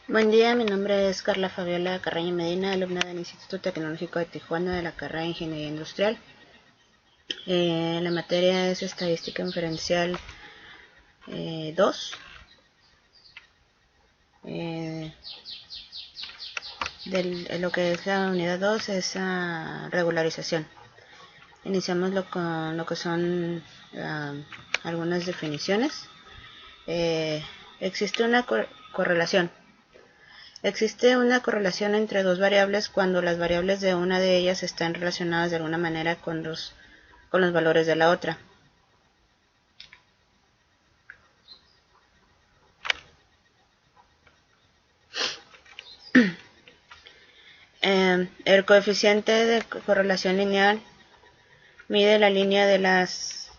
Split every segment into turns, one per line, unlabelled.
Buen día, mi nombre es Carla Fabiola Carreño Medina, alumna del Instituto Tecnológico de Tijuana de la carrera de Ingeniería Industrial. La materia es Estadística Inferencial 2. Lo que es la unidad 2 es regularización. Iniciamos con lo que son algunas definiciones. Existe una correlación. Existe una correlación entre dos variables cuando las variables de una de ellas están relacionadas de alguna manera con los valores de la otra. El coeficiente de correlación lineal mide la línea de las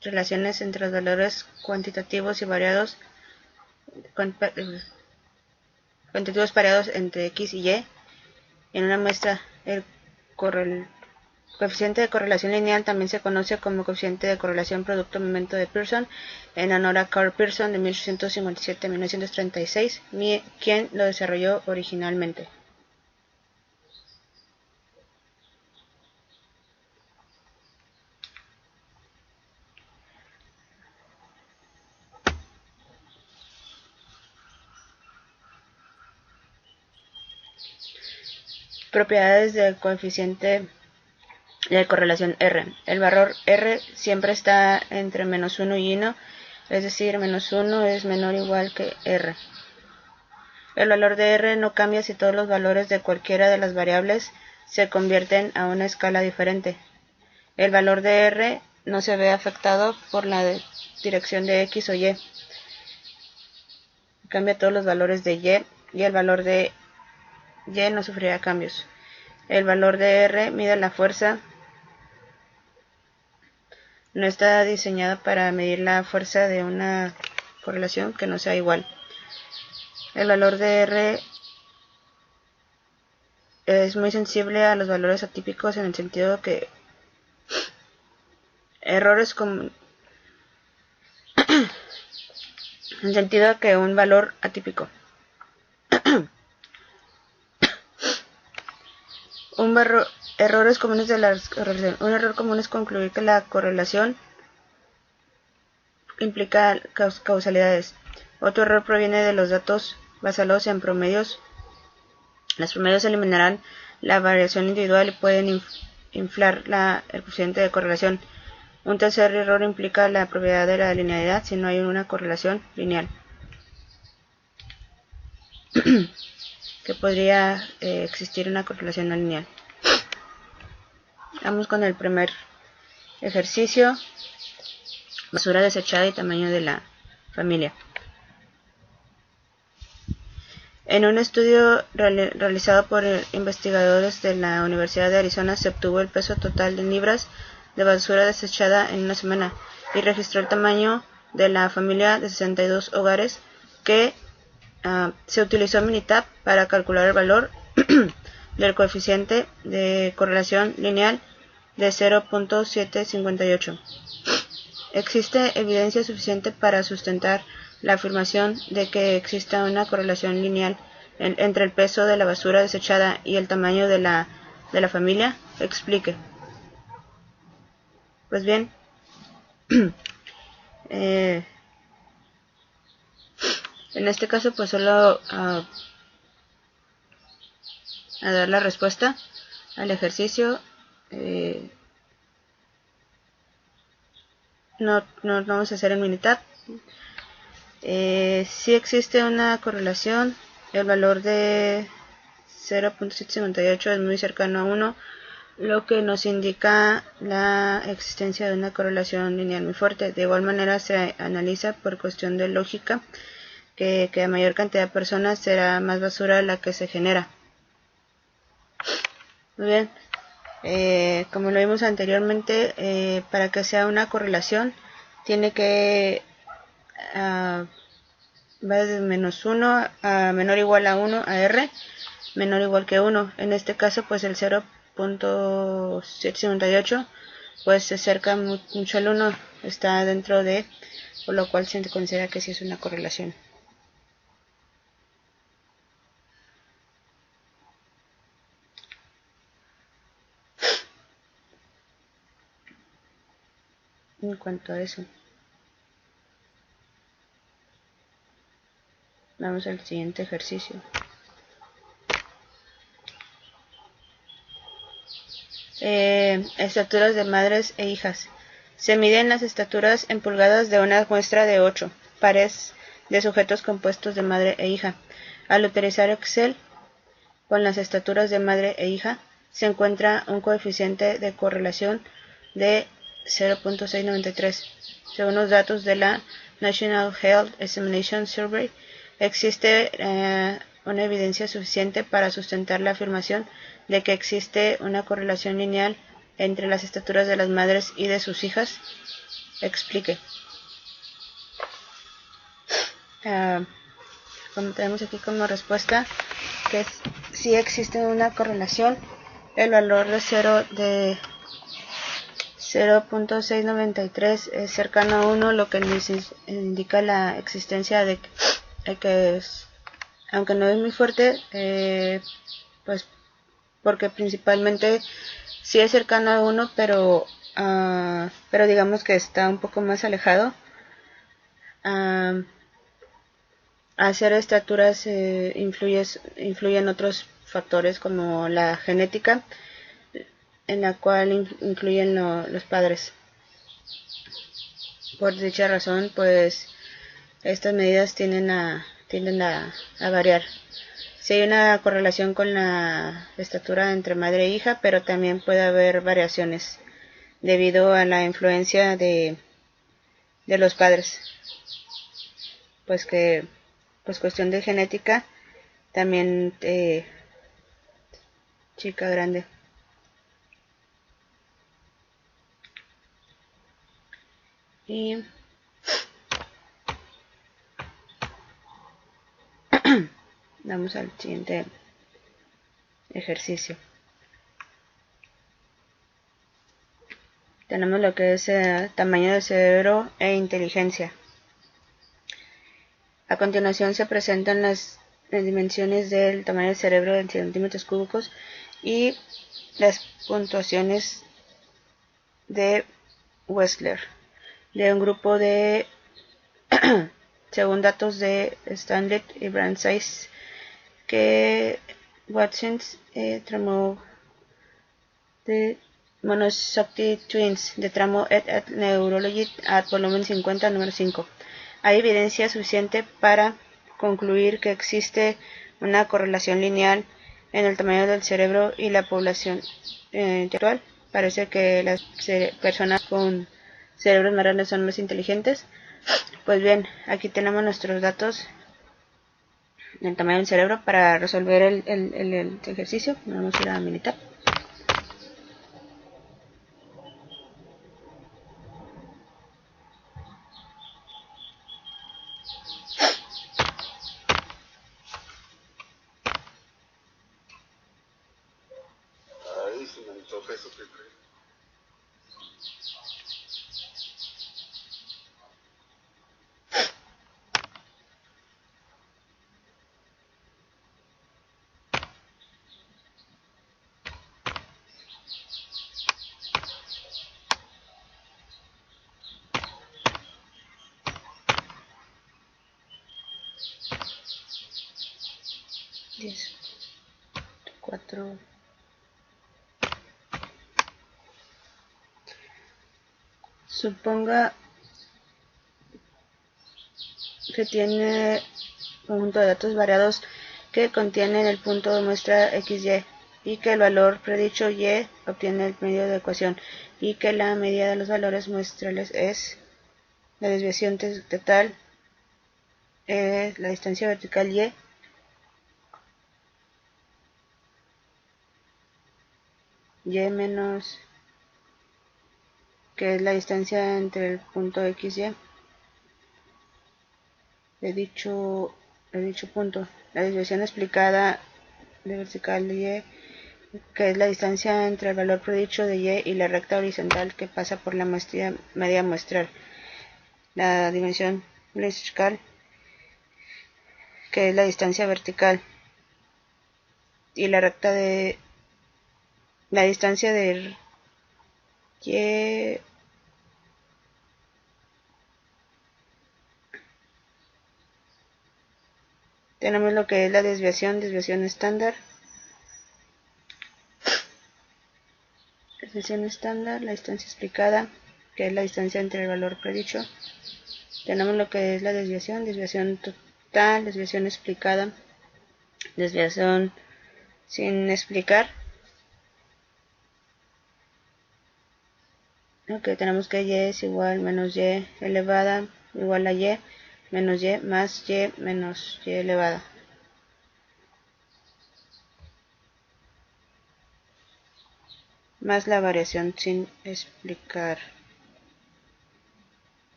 relaciones entre los valores cuantitativos y variados pareados entre x y y. En una muestra, el coeficiente de correlación lineal también se conoce como coeficiente de correlación producto-momento de Pearson, en honor a Carl Pearson de 1857 a 1936, quien lo desarrolló originalmente. Propiedades del coeficiente de correlación R. El valor R siempre está entre -1 y 1, es decir, -1 es menor o igual que R. El valor de R no cambia si todos los valores de cualquiera de las variables se convierten a una escala diferente. El valor de R no se ve afectado por la dirección de X o Y. Cambia todos los valores de Y el valor de Y no sufrirá cambios. El valor de R mide la fuerza. No está diseñada para medir la fuerza de una correlación que no sea igual. El valor de R es muy sensible a los valores atípicos en el sentido que un valor atípico. Errores comunes de la correlación. Un error común es concluir que la correlación implica causalidades. Otro error proviene de los datos basados en promedios. Los promedios eliminarán la variación individual y pueden inflar el coeficiente de correlación. Un tercer error implica la propiedad de la linealidad si no hay una correlación lineal. Que podría existir una correlación no lineal. Vamos con el primer ejercicio. Basura desechada y tamaño de la familia. En un estudio realizado por investigadores de la Universidad de Arizona, se obtuvo el peso total en libras de basura desechada en una semana y registró el tamaño de la familia de 62 hogares que se utilizó Minitab para calcular el valor del coeficiente de correlación lineal de 0.758. Existe evidencia suficiente para sustentar la afirmación de que exista una correlación lineal entre el peso de la basura desechada y el tamaño de la familia. Explique. Pues bien, en este caso pues solo a dar la respuesta al ejercicio. No vamos a hacer en Minitab. Si existe una correlación, el valor de 0.758 es muy cercano a 1, lo que nos indica la existencia de una correlación lineal muy fuerte. De igual manera se analiza por cuestión de lógica que a mayor cantidad de personas será más basura la que se genera. Muy bien. Como lo vimos anteriormente, para que sea una correlación tiene que va desde -1 a menor o igual a 1 a R, menor o igual que 1. En este caso pues el 0.758 pues se acerca mucho al 1, está dentro de, por lo cual se considera que sí es una correlación. en cuanto a eso. Vamos al siguiente ejercicio. Estaturas de madres e hijas. Se miden las estaturas en pulgadas de una muestra de 8 pares de sujetos compuestos de madre e hija. Al utilizar Excel con las estaturas de madre e hija, se encuentra un coeficiente de correlación de 0.693. Según los datos de la National Health Examination Survey, existe una evidencia suficiente para sustentar la afirmación de que existe una correlación lineal entre las estaturas de las madres y de sus hijas. Explique. Como tenemos aquí como respuesta que sí existe una correlación, el valor de 0.693 es cercano a 1, lo que nos indica la existencia de que es, aunque no es muy fuerte, pues porque principalmente sí es cercano a 1, pero digamos que está un poco más alejado. Hacer estaturas influyen otros factores como la genética, en la cual incluyen los padres. Por dicha razón, pues estas medidas tienden a variar. Sí hay una correlación con la estatura entre madre e hija, pero también puede haber variaciones debido a la influencia de los padres. Pues cuestión de genética, también chica grande. Y vamos al siguiente ejercicio. Tenemos lo que es tamaño del cerebro e inteligencia. A continuación se presentan las dimensiones del tamaño del cerebro en centímetros cúbicos y las puntuaciones de Wechsler de un grupo de según datos de Stanley y Brandeis, que Watkins tramó de Monoshocky Twins de tramo et Neurology at volumen 50 número 5. Hay evidencia suficiente para concluir que existe una correlación lineal en el tamaño del cerebro y la población intelectual. Parece que las personas con cerebros más grandes son más inteligentes. Pues bien, aquí tenemos nuestros datos del tamaño del cerebro para resolver el ejercicio. Vamos a ir a militar.
Ay, se me antoja eso que creo.
Cuatro. Suponga que tiene conjunto de datos variados que contienen el punto de muestra XY y que el valor predicho Y obtiene el medio de ecuación y que la medida de los valores muestrales es la desviación total, la distancia vertical Y menos, que es la distancia entre el punto XY de dicho punto. La desviación explicada de vertical de Y, que es la distancia entre el valor predicho de Y y la recta horizontal que pasa por la media muestral. La dimensión vertical, que es la distancia vertical, y la recta de la distancia de Y tenemos lo que es la desviación estándar. Desviación estándar, la distancia explicada, que es la distancia entre el valor predicho. Tenemos lo que es la desviación total, desviación explicada, desviación sin explicar. Ok, tenemos que y es igual menos y elevada igual a y menos y más y menos y elevada. Más la variación sin explicar.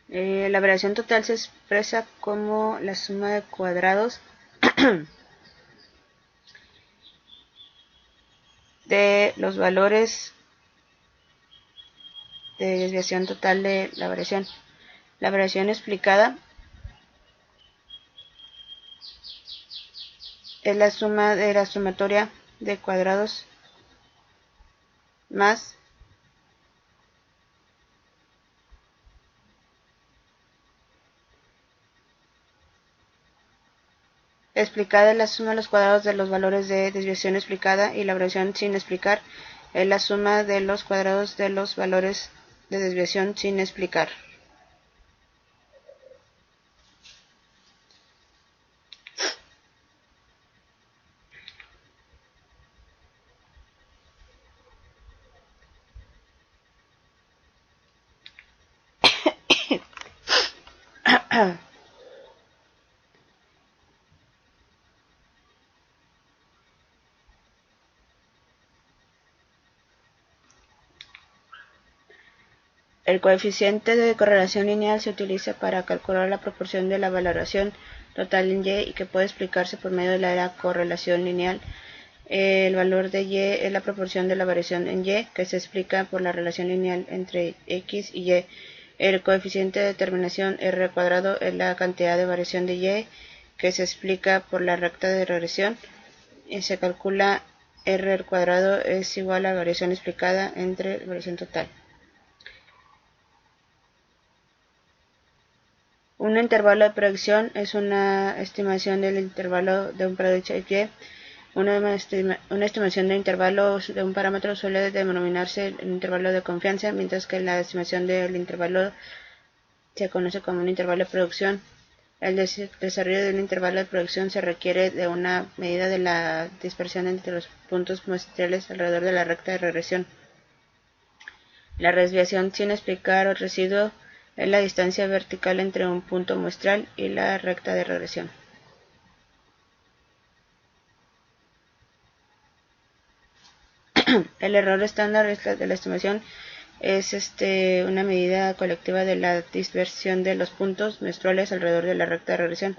La variación total se expresa como la suma de cuadrados de los valores de desviación total de la variación. La variación explicada es la suma de la sumatoria de cuadrados más explicada es la suma de los cuadrados de los valores de desviación explicada, y la variación sin explicar es la suma de los cuadrados de los valores de desviación sin explicar. El coeficiente de correlación lineal se utiliza para calcular la proporción de la valoración total en y, que puede explicarse por medio de la correlación lineal. El valor de y es la proporción de la variación en y, que se explica por la relación lineal entre x y y. El coeficiente de determinación r cuadrado es la cantidad de variación de y, que se explica por la recta de regresión, y se calcula r al cuadrado es igual a la variación explicada entre la variación total. Un intervalo de predicción es una estimación del intervalo de un predicho y. Una estimación de intervalo de un parámetro suele denominarse el intervalo de confianza, mientras que la estimación del intervalo se conoce como un intervalo de predicción. El desarrollo de un intervalo de predicción se requiere de una medida de la dispersión entre los puntos muestrales alrededor de la recta de regresión. La desviación sin explicar o residuo es la distancia vertical entre un punto muestral y la recta de regresión. El error estándar de la estimación es una medida colectiva de la dispersión de los puntos muestrales alrededor de la recta de regresión.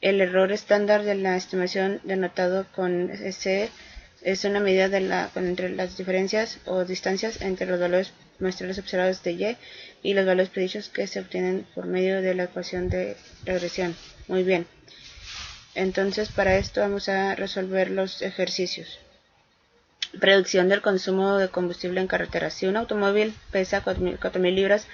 El error estándar de la estimación, denotado con S, es una medida entre las diferencias o distancias entre los valores muestrales observados de y los valores predichos, que se obtienen por medio de la ecuación de regresión. Muy bien. Entonces, para esto vamos a resolver los ejercicios. Predicción del consumo de combustible en carretera. Si un automóvil pesa 4.000 libras,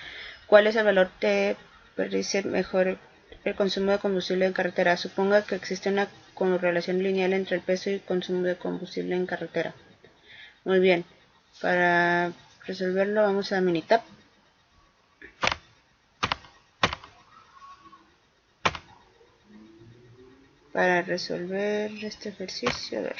¿cuál es el valor que predice mejor el consumo de combustible en carretera? Suponga que existe una correlación lineal entre el peso y el consumo de combustible en carretera. Muy bien. Para resolverlo vamos a Minitab. Para resolver este ejercicio, a ver.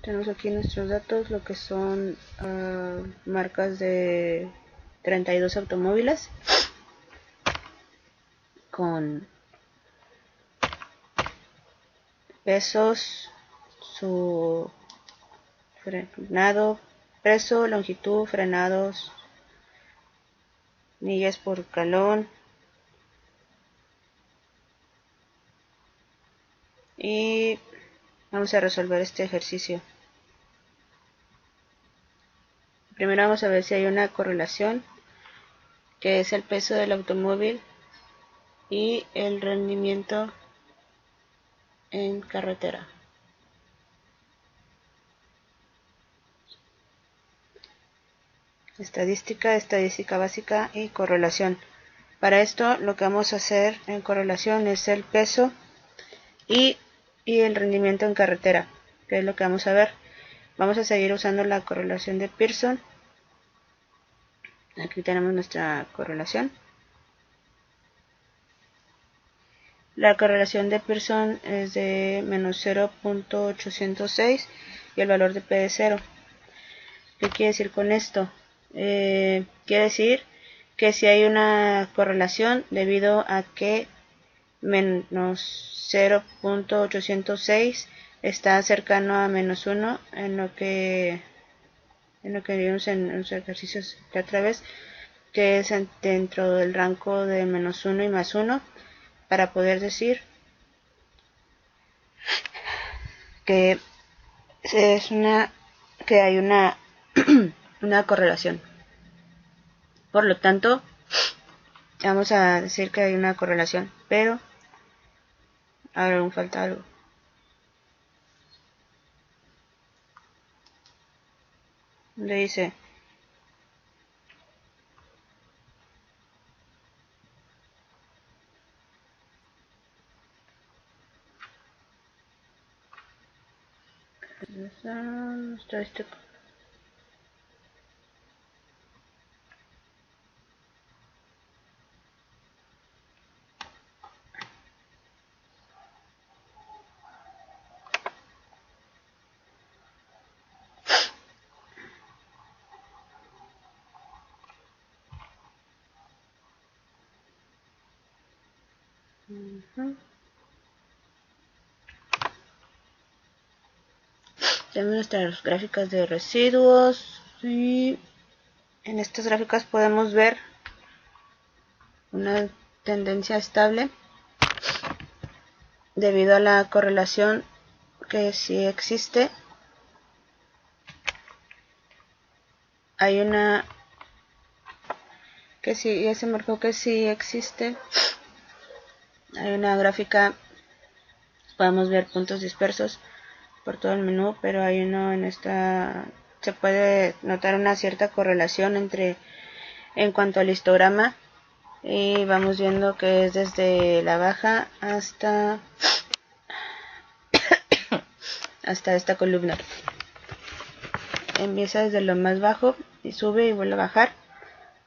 Tenemos aquí nuestros datos, lo que son marcas de 32 automóviles con pesos, su frenado, peso, longitud, frenados, millas por galón, y vamos a resolver este ejercicio. Primero vamos a ver si hay una correlación, que es el peso del automóvil y el rendimiento en carretera. Estadística, estadística básica y correlación. Para esto lo que vamos a hacer en correlación es el peso y el rendimiento en carretera, que es lo que vamos a ver. Vamos a seguir usando la correlación de Pearson. Aquí tenemos nuestra correlación. La correlación de Pearson es de menos 0.806 y el valor de P es 0. ¿Qué quiere decir con esto? Quiere decir que si hay una correlación debido a que menos 0.806 está cercano a menos 1 en lo que vimos en los ejercicios de otra vez, que es dentro del rango de menos 1 y más 1, para poder decir que hay una una correlación. Por lo tanto, vamos a decir que hay una correlación, pero ahora aún falta algo. Le dice estadístico. Tenemos nuestras gráficas de residuos y en estas gráficas podemos ver una tendencia estable debido a la correlación que sí existe. Hay una que sí, ya se marcó que sí existe. Hay una gráfica, podemos ver puntos dispersos por todo el menú, pero hay uno en esta, se puede notar una cierta correlación en cuanto al histograma, y vamos viendo que es desde la baja hasta esta columna. Empieza desde lo más bajo y sube y vuelve a bajar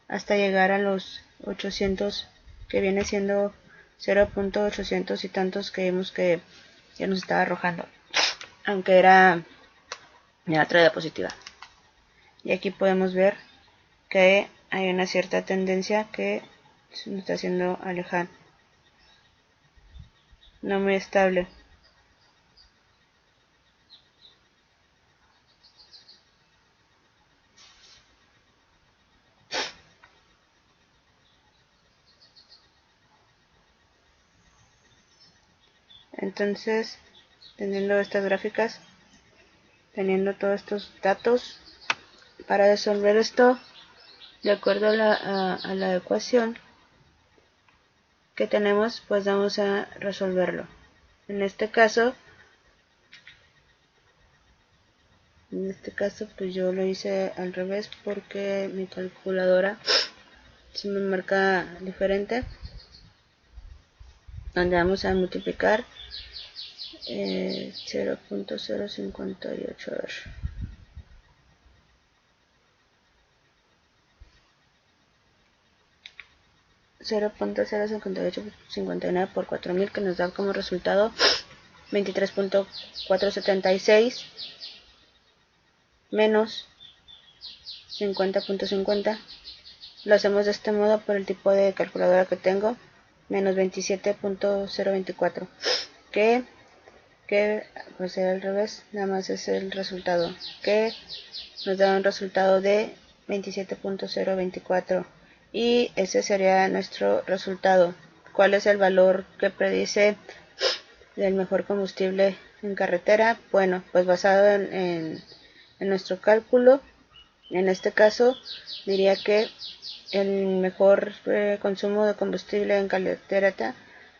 hasta llegar a los 800, que viene siendo 0.800 y tantos, que vimos que ya nos estaba arrojando, aunque era otra diapositiva. Y aquí podemos ver que hay una cierta tendencia que se nos está haciendo alejar, no muy estable. Entonces, teniendo estas gráficas, teniendo todos estos datos, para resolver esto de acuerdo a la ecuación que tenemos, pues vamos a resolverlo. En este caso pues yo lo hice al revés porque mi calculadora se me marca diferente, donde vamos a multiplicar 0.058, a ver, 0.05859 por 4000, que nos da como resultado 23.476 menos 50.50. Lo hacemos de este modo por el tipo de calculadora que tengo, menos 27.024, que pues era al revés, nada más es el resultado, que nos da un resultado de 27.024, y ese sería nuestro resultado. ¿Cuál es el valor que predice del mejor combustible en carretera? Bueno, pues basado en nuestro cálculo, en este caso diría que el mejor consumo de combustible en carretera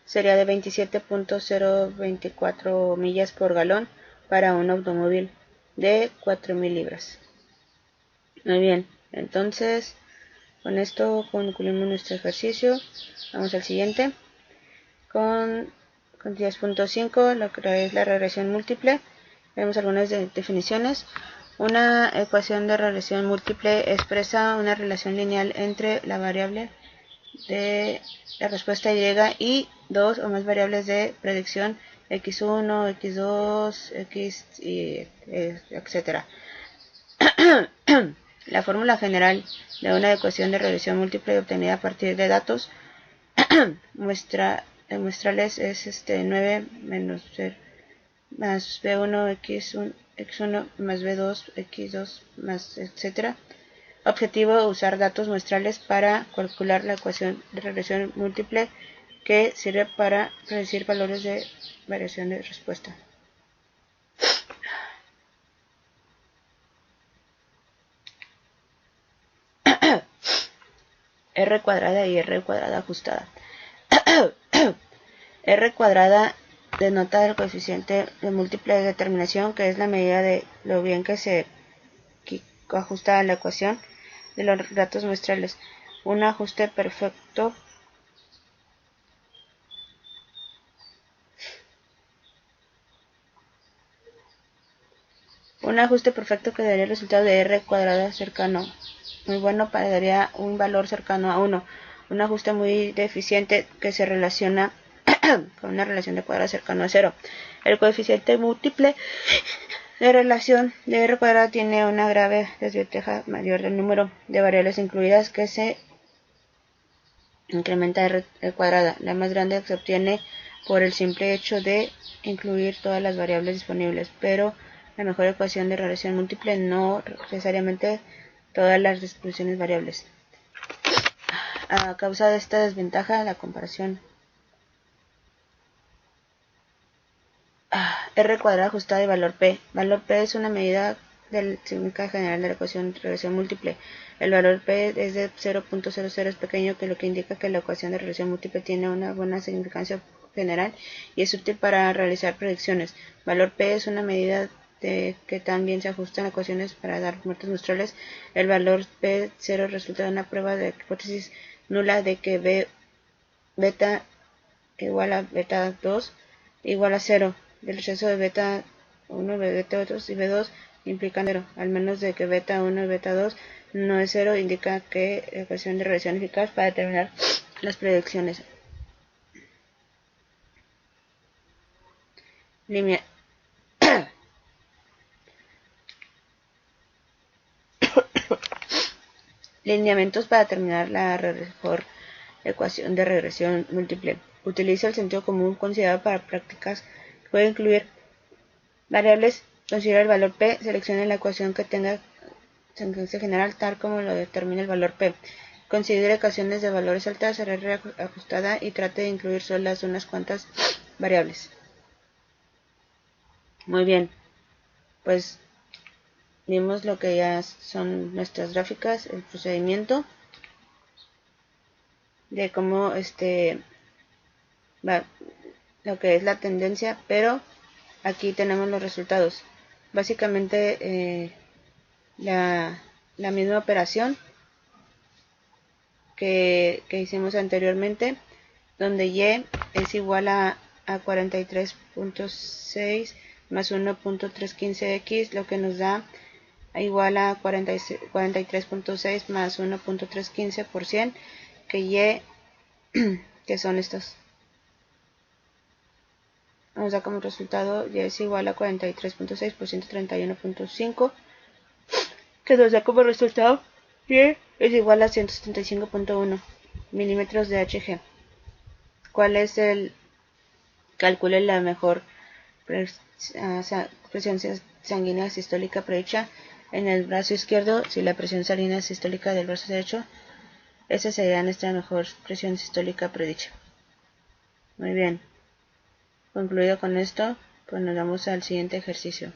sería de 27.024 millas por galón para un automóvil de 4.000 libras. Muy bien, entonces con esto concluimos nuestro ejercicio. Vamos al siguiente. Con 10.5, lo que es la regresión múltiple. Vemos algunas definiciones. Una ecuación de regresión múltiple expresa una relación lineal entre la variable de la respuesta y dos o más variables de predicción x1, x2, x, etc. La fórmula general de una ecuación de regresión múltiple obtenida a partir de datos muestrales es 9 menos 0 más b1 x1 más b2 x2 más etc. Objetivo: usar datos muestrales para calcular la ecuación de regresión múltiple que sirve para predecir valores de variación de respuesta. R cuadrada y R cuadrada ajustada. R cuadrada denota el coeficiente de múltiple determinación, que es la medida de lo bien que se ajusta a la ecuación de los datos muestrales. Un ajuste perfecto que daría el resultado de R cuadrada cercano. Muy bueno, daría un valor cercano a 1. Un ajuste muy deficiente que se relaciona con una relación de cuadrado cercano a 0. El coeficiente múltiple de relación de R cuadrada tiene una grave desventaja mayor del número de variables incluidas, que se incrementa R cuadrada. La más grande se obtiene por el simple hecho de incluir todas las variables disponibles, pero la mejor ecuación de regresión múltiple no necesariamente todas las distribuciones variables. A causa de esta desventaja, la comparación R cuadrada ajustada y valor P. Valor P es una medida del significado general de la ecuación de regresión múltiple. El valor P es de 0.00, es pequeño, que lo que indica que la ecuación de regresión múltiple tiene una buena significancia general y es útil para realizar predicciones. Valor P es una medida de que también se ajustan ecuaciones para dar muestras muestrales. El valor P0 resulta de una prueba de hipótesis nula de que beta igual a beta 2 igual a 0. Del rechazo de beta 1, beta 2 y b2 implican 0, al menos de que beta 1 y beta 2 no es 0, indica que la ecuación de regresión eficaz para determinar las predicciones. Lineamientos para determinar la mejor ecuación de regresión múltiple. Utiliza el sentido común considerado para prácticas. Puede incluir variables. Considera el valor P. Seleccione la ecuación que tenga sentencia general tal como lo determina el valor P. Considere ecuaciones de valores altas, R ajustada, y trate de incluir solas unas cuantas variables. Muy bien, pues vimos lo que ya son nuestras gráficas, el procedimiento de cómo va lo que es la tendencia, pero aquí tenemos los resultados. Básicamente la misma operación que hicimos anteriormente, donde Y es igual a 43.6 más 1.315x, lo que nos da igual a 43.6 más 1.315%, que Y, que son estos, nos da como resultado Y es igual a 43.6 por 131.5, que nos da como resultado Y es igual a 175.1 milímetros de Hg. ¿Cuál es el? Calcule la mejor presión sanguínea sistólica predicha en el brazo izquierdo. Si la presión sanguínea sistólica del brazo derecho, esa sería nuestra mejor presión sistólica predicha. Muy bien. Concluido con esto, pues nos vamos al siguiente ejercicio.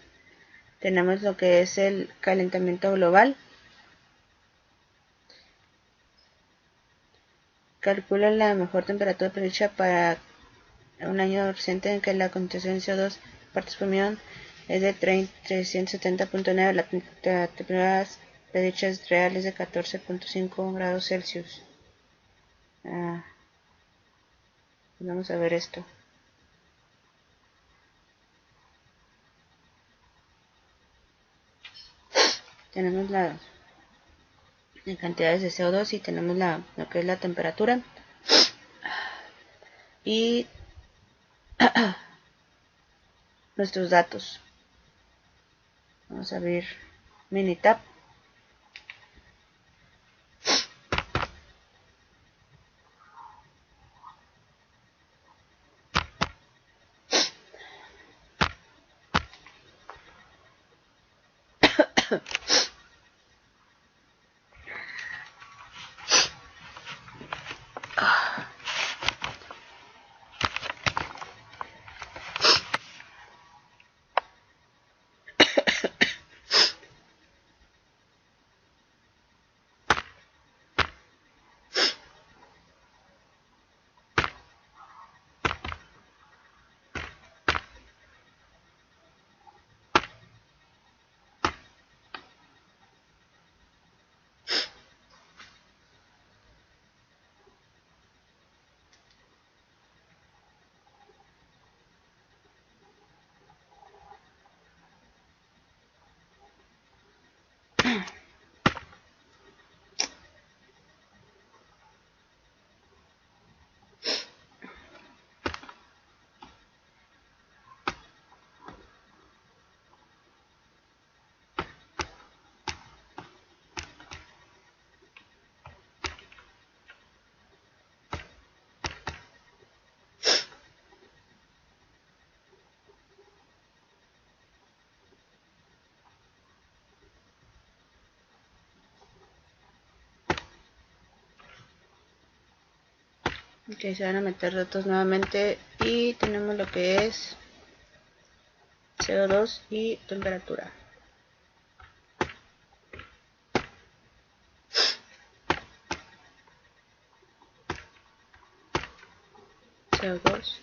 Tenemos lo que es el calentamiento global. Calcula la mejor temperatura predicha para un año reciente en que la concentración de CO2 partes por millón es de 370.9, la temperatura de dichas real es de 14.5 grados Celsius. Vamos a ver esto. Tenemos las cantidades de CO2 y tenemos lo que es la temperatura. Y nuestros datos. Vamos a abrir Minitab. Ok, se van a meter datos nuevamente y tenemos lo que es CO2 y temperatura. CO2.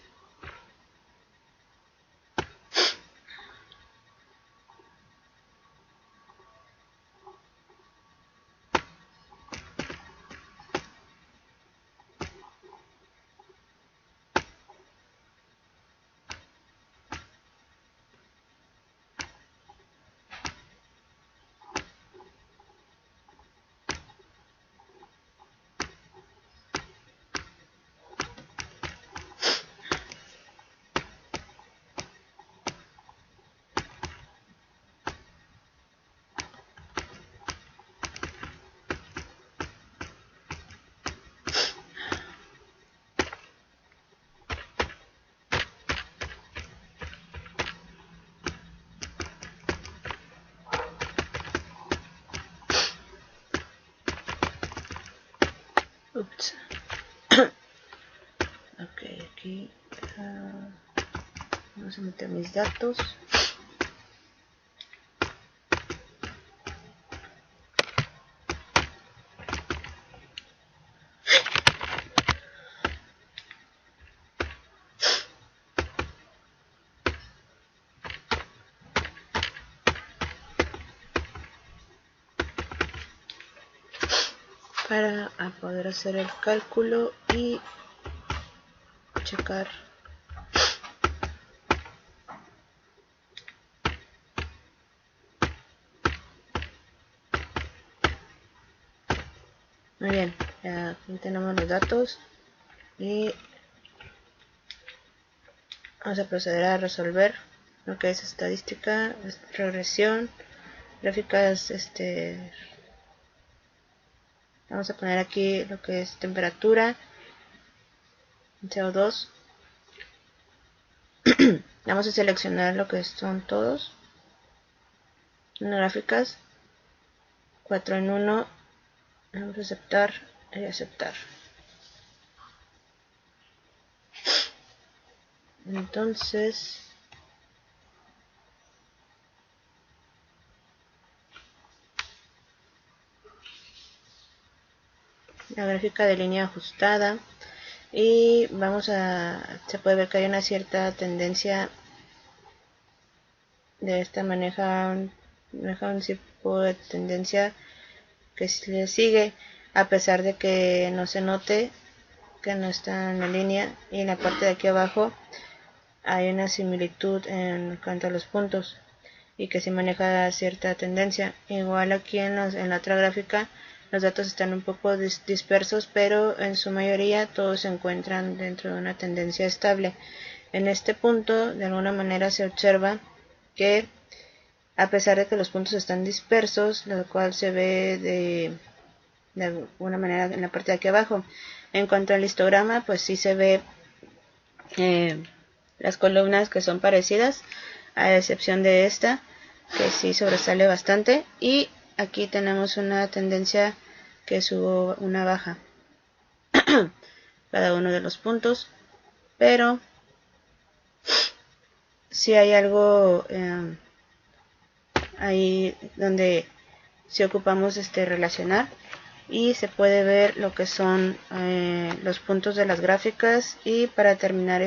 Ups. Ok, aquí vamos a meter mis datos. Para poder hacer el cálculo y checar muy bien. Aquí tenemos los datos y vamos a proceder a resolver lo que es estadística, regresión, gráficas. Vamos a poner aquí lo que es temperatura, CO2. Vamos a seleccionar lo que son todos. Gráficas 4 en 1. Vamos a aceptar y aceptar. Entonces la gráfica de línea ajustada y se puede ver que hay una cierta tendencia de esta maneja un tipo de tendencia que le sigue, a pesar de que no se note que no está en la línea, y en la parte de aquí abajo hay una similitud en cuanto a los puntos y que sí maneja cierta tendencia. Igual aquí en la otra gráfica los datos están un poco dispersos, pero en su mayoría todos se encuentran dentro de una tendencia estable. En este punto de alguna manera se observa que a pesar de que los puntos están dispersos, lo cual se ve de alguna manera en la parte de aquí abajo. En cuanto al histograma, pues sí se ve las columnas que son parecidas, a excepción de esta, que sí sobresale bastante, y aquí tenemos una tendencia que subo una baja cada uno de los puntos, pero si hay algo ahí donde si ocupamos relacionar, y se puede ver lo que son los puntos de las gráficas, y para terminar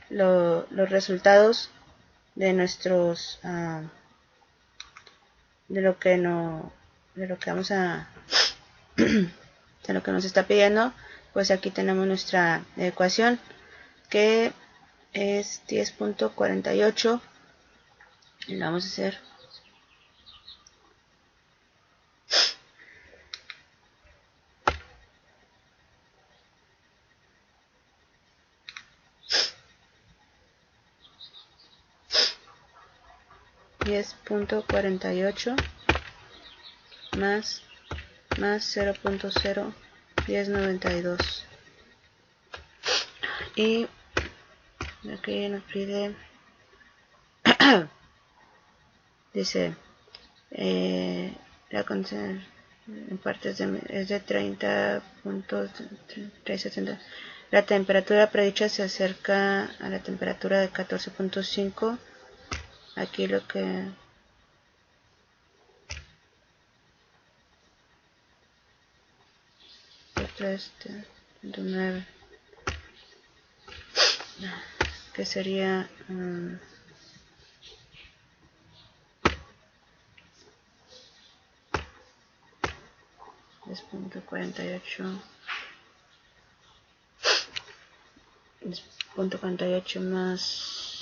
los resultados de nuestros de lo que vamos a de lo que nos está pidiendo. Pues aquí tenemos nuestra ecuación, que es 10.48, y lo vamos a hacer .48 más 0.01092, y aquí nos pide dice la en partes es de 30.370. La temperatura predicha se acerca a la temperatura de 14.5. Aquí lo que que sería 10.48 más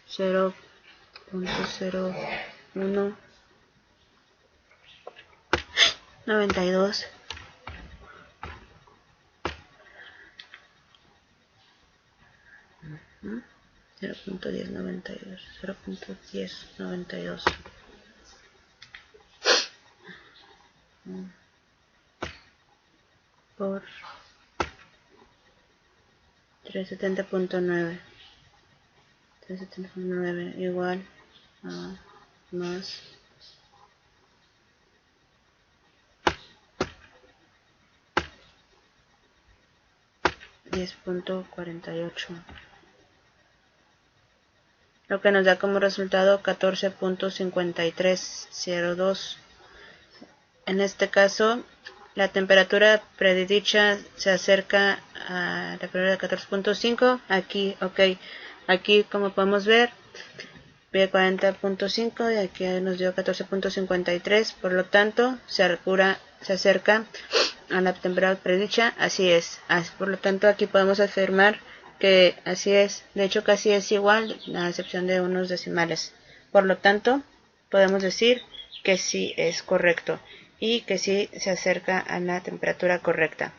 0.0192 0.1092 por 370.9 igual a más 10.48, lo que nos da como resultado 14.5302. En este caso, la temperatura predicha se acerca a la temperatura de 14.5. Aquí, aquí como podemos ver, ve 40.5 y aquí nos dio 14.53. Por lo tanto, se acerca a la temperatura predicha. Así es. Por lo tanto, aquí podemos afirmar que así es. De hecho, casi es igual, a excepción de unos decimales. Por lo tanto, podemos decir que sí es correcto y que sí se acerca a la temperatura correcta.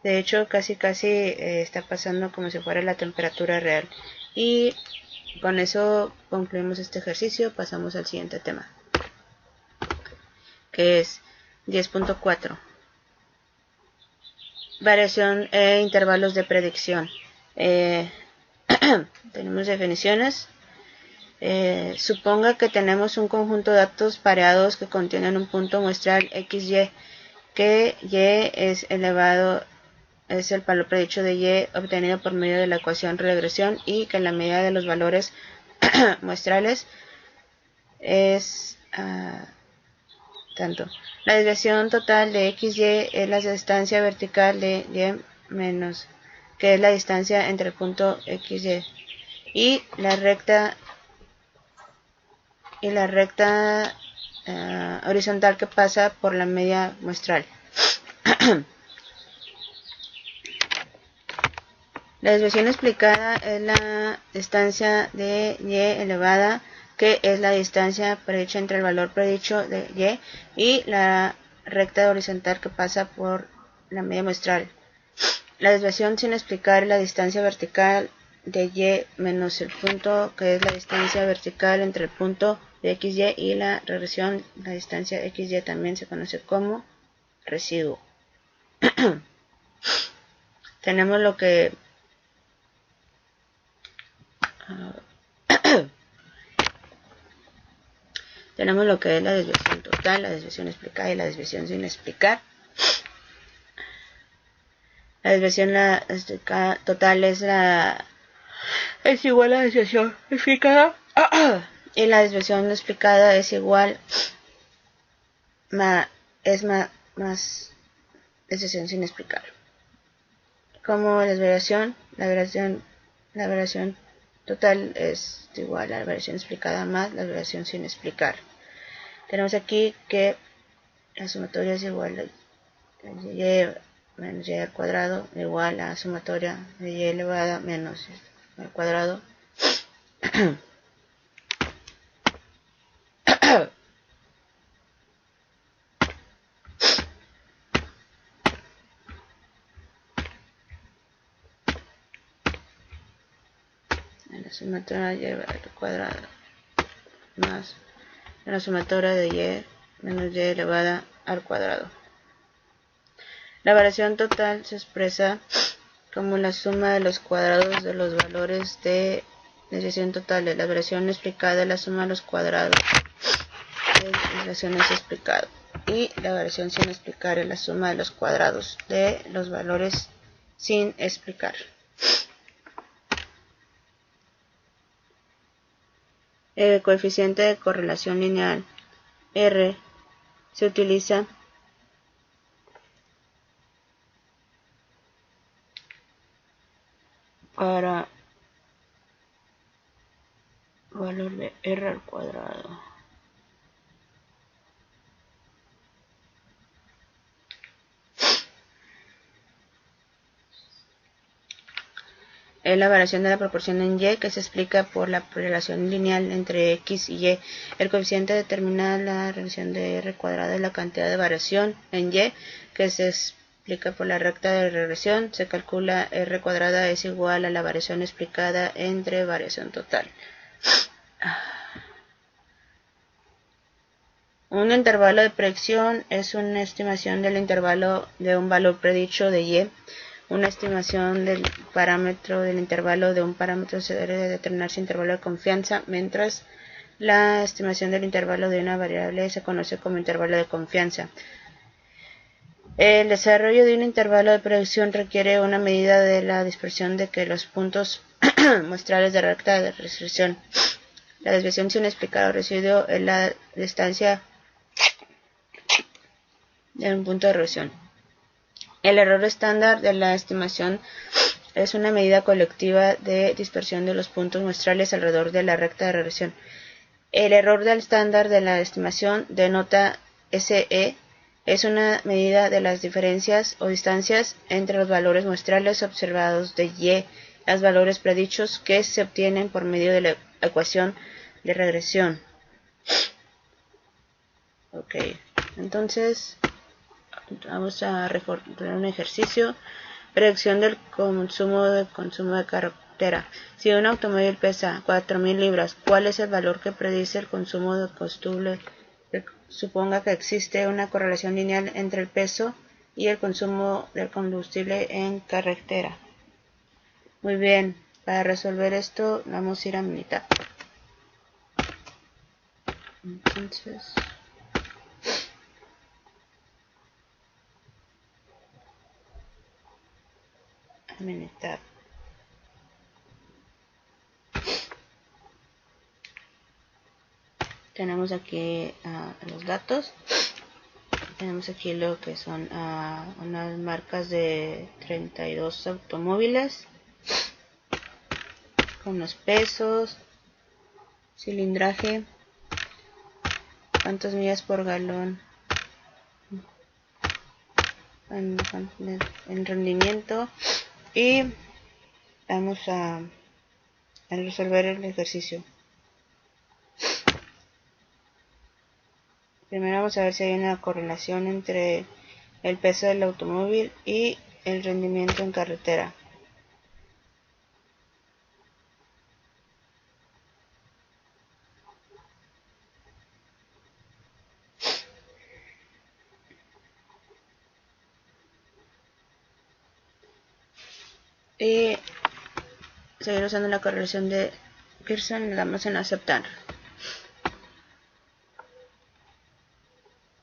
De hecho, casi está pasando como si fuera la temperatura real. Y con eso concluimos este ejercicio. Pasamos al siguiente tema, que es 10.4. Variación e intervalos de predicción. Tenemos definiciones. Suponga que tenemos un conjunto de datos pareados que contienen un punto muestral XY, que Y es el valor predicho de Y obtenido por medio de la ecuación regresión, y que la medida de los valores muestrales es tanto. La desviación total de XY es la distancia vertical de Y menos que es la distancia entre el punto XY, y la recta horizontal que pasa por la media muestral. La desviación explicada es la distancia de y elevada, que es la distancia predicha entre el valor predicho de y la recta horizontal que pasa por la media muestral. La desviación sin explicar es la distancia vertical de y menos el punto, que es la distancia vertical entre el punto de XY, y la regresión, la distancia XY, también se conoce como residuo. Tenemos lo que tenemos lo que es la desviación total, la desviación explicada y la desviación sin explicar. La desviación total es igual a la desviación explicada y la desviación explicada es igual más desviación sin explicar. Como la variación total es igual a la variación explicada más la variación sin explicar. Tenemos aquí que la sumatoria es igual a y menos y al cuadrado igual a la sumatoria de y elevada menos y al cuadrado la sumatoria de y al cuadrado más la sumatoria de y menos y elevada al cuadrado. La variación total se expresa como la suma de los cuadrados de los valores de desviación totales. La variación explicada es la suma de los cuadrados de desviaciones explicadas. Y la variación sin explicar es la suma de los cuadrados de los valores sin explicar. El coeficiente de correlación lineal R se utiliza para valor de R al cuadrado. Es la variación de la proporción en y, que se explica por la relación lineal entre x y y. El coeficiente determina la relación de r cuadrada y la cantidad de variación en y, que se explica por la recta de regresión. Se calcula r cuadrada es igual a la variación explicada entre variación total. Un intervalo de predicción es una estimación del intervalo de un valor predicho de y. Una estimación del parámetro del intervalo de un parámetro se debe determinar su intervalo de confianza, mientras la estimación del intervalo de una variable se conoce como intervalo de confianza. El desarrollo de un intervalo de predicción requiere una medida de la dispersión de que los puntos muestrales de recta de regresión. La desviación sin explicar o residuo es la distancia de un punto de regresión. El error estándar de la estimación es una medida colectiva de dispersión de los puntos muestrales alrededor de la recta de regresión. El error del estándar de la estimación denota SE. Es una medida de las diferencias o distancias entre los valores muestrales observados de y los valores predichos, que se obtienen por medio de la ecuación de regresión. Ok, entonces vamos a reformular un ejercicio. Predicción del consumo de carretera. Si un automóvil pesa 4.000 libras, ¿cuál es el valor que predice el consumo de combustible? Suponga que existe una correlación lineal entre el peso y el consumo del combustible en carretera. Muy bien, para resolver esto vamos a ir a mitad. Entonces, militar. Tenemos aquí los datos. tenemos aquí lo que son unas marcas de 32 automóviles con los pesos, cilindraje, cuántas millas por galón en rendimiento, y vamos a resolver el ejercicio. Primero vamos a ver si hay una correlación entre el peso del automóvil y el rendimiento en carretera. Y seguir usando la correlación de Pearson, le damos en aceptar.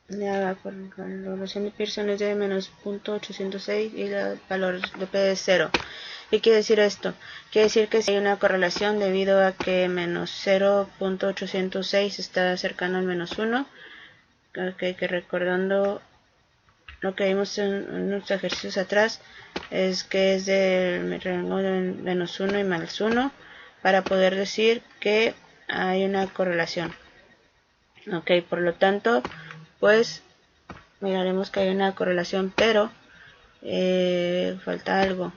La correlación de Pearson es de menos 0.806 y el valor de P es 0. ¿Qué quiere decir esto? Quiere decir que si hay una correlación debido a que menos 0.806 está cercano al menos 1, que recordando lo que vimos en unos ejercicios atrás, es que es del rango de menos 1 y más 1 para poder decir que hay una correlación. Ok, por lo tanto, pues miraremos que hay una correlación, pero falta algo.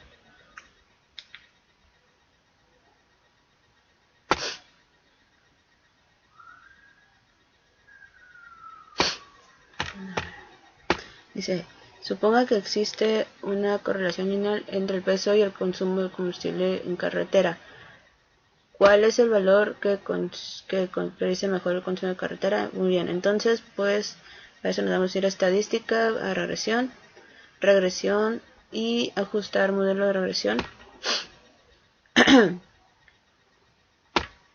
Dice, suponga que existe una correlación lineal entre el peso y el consumo de combustible en carretera. ¿Cuál es el valor que predice mejor el consumo de carretera? Muy bien, entonces pues a eso nos vamos a ir a estadística, a regresión y ajustar modelo de regresión.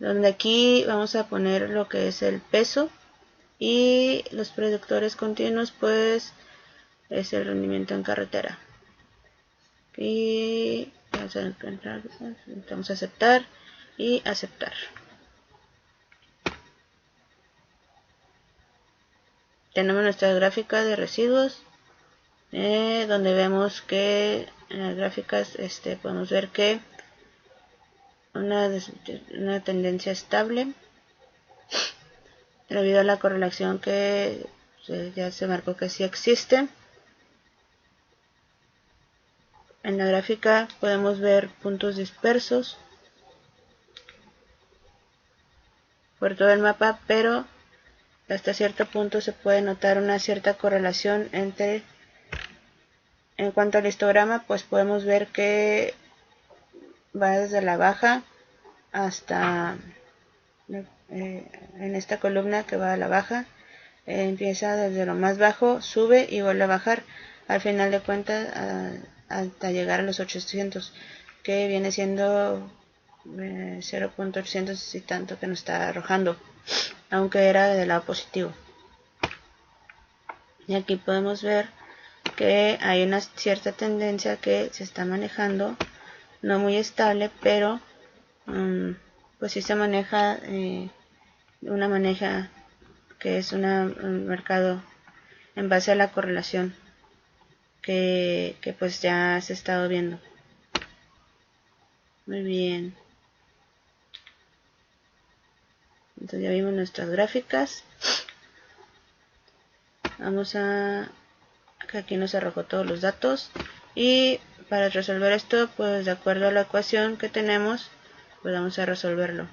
Donde aquí vamos a poner lo que es el peso y los predictores continuos, pues es el rendimiento en carretera. Y vamos a aceptar y aceptar. Tenemos nuestra gráfica de residuos, donde vemos que en las gráficas podemos ver que una tendencia estable debido a la correlación que ya se marcó que sí existe. En la gráfica podemos ver puntos dispersos por todo el mapa, pero hasta cierto punto se puede notar una cierta correlación entre, en cuanto al histograma, pues podemos ver que va desde la baja hasta en esta columna que va a la baja, empieza desde lo más bajo, sube y vuelve a bajar, al final de cuentas hasta llegar a los 800, que viene siendo 0.800 y tanto que nos está arrojando, aunque era del lado positivo. Y aquí podemos ver que hay una cierta tendencia que se está manejando, no muy estable, pero pues sí se maneja una maneja que es un mercado en base a la correlación que pues ya se ha estado viendo. Muy bien, entonces ya vimos nuestras gráficas. Vamos a que aquí nos arrojó todos los datos, y para resolver esto, pues de acuerdo a la ecuación que tenemos, pues vamos a resolverlo.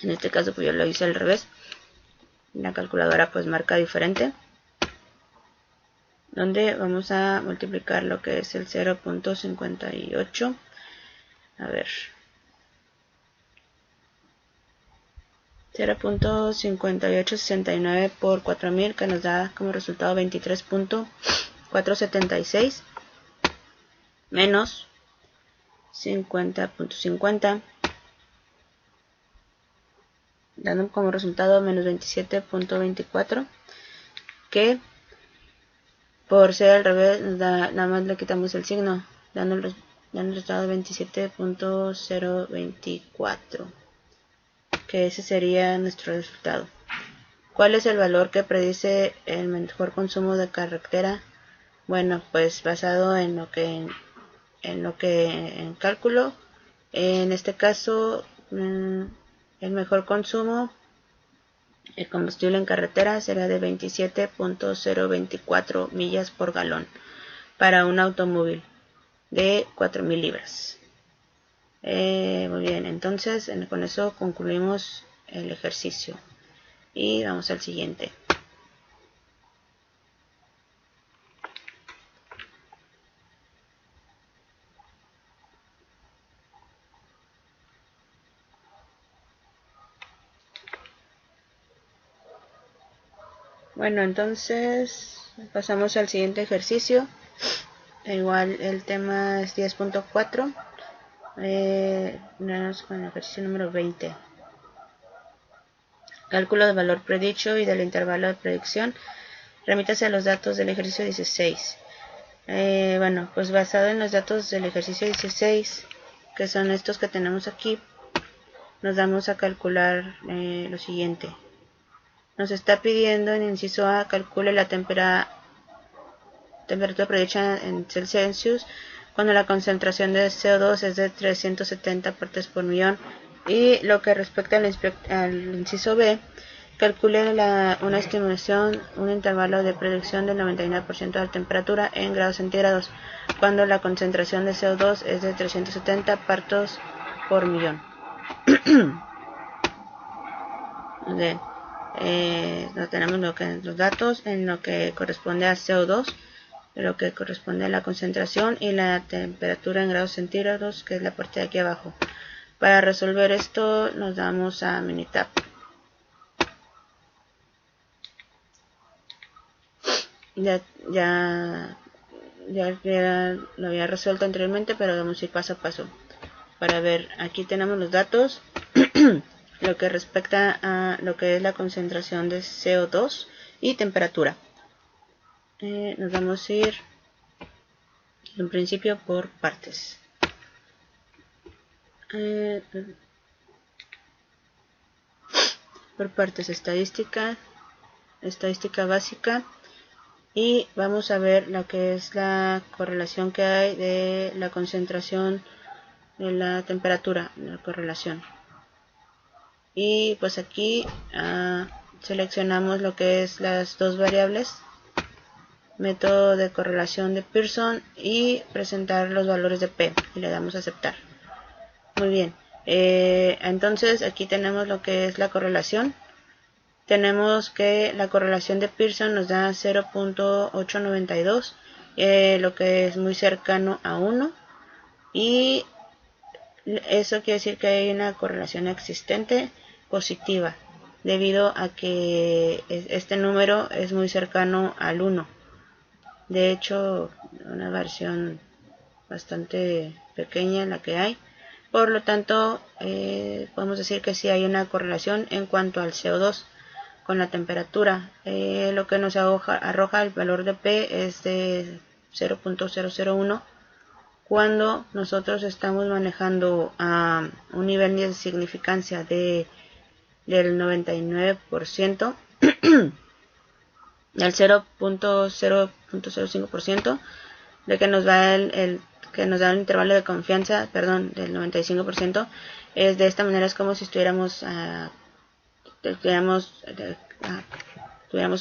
En este caso pues yo lo hice al revés, la calculadora pues marca diferente, donde vamos a multiplicar lo que es el 0.58, a ver, 0.5869 por 4000, que nos da como resultado 23.476 menos 50.50, dando como resultado menos 27.24, que por ser al revés nos da, nada más le quitamos el signo, dando el resultado de 27.024. que ese sería nuestro resultado. ¿Cuál es el valor que predice el mejor consumo de carretera? Bueno, pues basado en lo que en cálculo, en este caso el mejor consumo el combustible en carretera será de 27.024 millas por galón para un automóvil de 4.000 libras. Muy bien, entonces con eso concluimos el ejercicio y vamos al siguiente. Bueno, entonces pasamos al siguiente ejercicio. Igual el tema es 10.4. Vamos con el ejercicio número 20. Cálculo del valor predicho y del intervalo de predicción. Remítase a los datos del ejercicio 16. Bueno, pues basado en los datos del ejercicio 16, que son estos que tenemos aquí, nos vamos a calcular lo siguiente. Nos está pidiendo en inciso A, calcule la temperatura predicha en Celsius cuando la concentración de CO2 es de 370 partes por millón. Y lo que respecta al inciso B, calcule una estimación, un intervalo de predicción del 99% de la temperatura en grados centígrados cuando la concentración de CO2 es de 370 partos por millón. Bien, no tenemos los datos en lo que corresponde a CO2, lo que corresponde a la concentración y la temperatura en grados centígrados, que es la parte de aquí abajo. Para resolver esto nos damos a Minitab. Ya lo había resuelto anteriormente, pero vamos a ir paso a paso. Para ver, aquí tenemos los datos. Lo que respecta a lo que es la concentración de CO2 y temperatura. Nos vamos a ir en principio por partes. Por partes, estadística básica, y vamos a ver lo que es la correlación que hay de la concentración de la temperatura, la correlación. Y pues aquí seleccionamos lo que es las dos variables, método de correlación de Pearson y presentar los valores de P, y le damos a aceptar. Muy bien, entonces aquí tenemos lo que es la correlación. Tenemos que la correlación de Pearson nos da 0.892, lo que es muy cercano a 1, y eso quiere decir que hay una correlación existente positiva, debido a que este número es muy cercano al 1. De hecho, una versión bastante pequeña la que hay. Por lo tanto, podemos decir que sí hay una correlación en cuanto al CO2 con la temperatura. Lo que nos arroja el valor de P es de 0.001 cuando nosotros estamos manejando a un nivel de significancia del 99%, del 0.05%, de que nos da el intervalo de confianza, perdón, del 95%. De esta manera es como si tuviéramos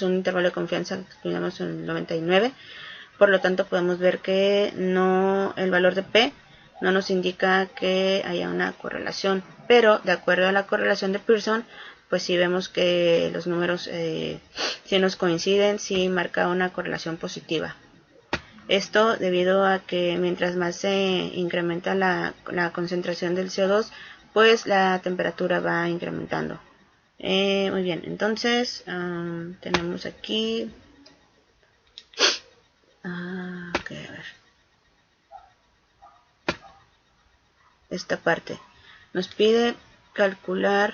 un intervalo de confianza, tuviéramos el 99%. Por lo tanto, podemos ver que el valor de P no nos indica que haya una correlación, pero de acuerdo a la correlación de Pearson, pues si vemos que los números si nos coinciden, si marca una correlación positiva. Esto debido a que mientras más se incrementa la concentración del CO2, pues la temperatura va incrementando. Muy bien, entonces tenemos aquí a ver, esta parte nos pide calcular